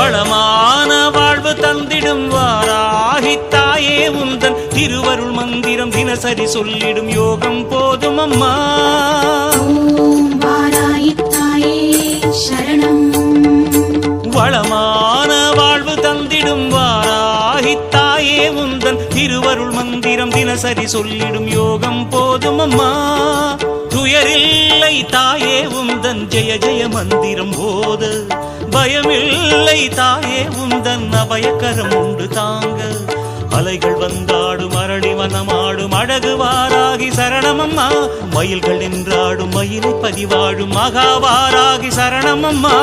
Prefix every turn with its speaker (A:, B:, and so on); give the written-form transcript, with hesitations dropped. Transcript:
A: வளமான வாழ்வு தந்திடும் வாராகி தாயே உந்தன் திருவருள் மந்திரம் தினசரி சொல்லிடும் யோகம் போதும் அம்மா.
B: ஓம் வாராகி தாயே சரணம்.
A: வளமான வாழ்வு தந்திடும் வாராகி தாயே உந்தன் திருவருள் மந்திரம் தினசரி சொல்லிடும் யோகம் போதும் அம்மா. துயரில்லை தாயே உந்தன் ஜெய ஜெய மந்திரம் போத, பயமில்லை தாயே உந்தன் அபயக்கரம் உண்டு தாங்க. அலைகள் வந்தாடும் அரளி வனமாடும் அழகு வாராகி சரணமம்மா. மயில்கள் என்றாடும் மயிலை பதிவாடும் மகாவாராகி சரணமம்மா.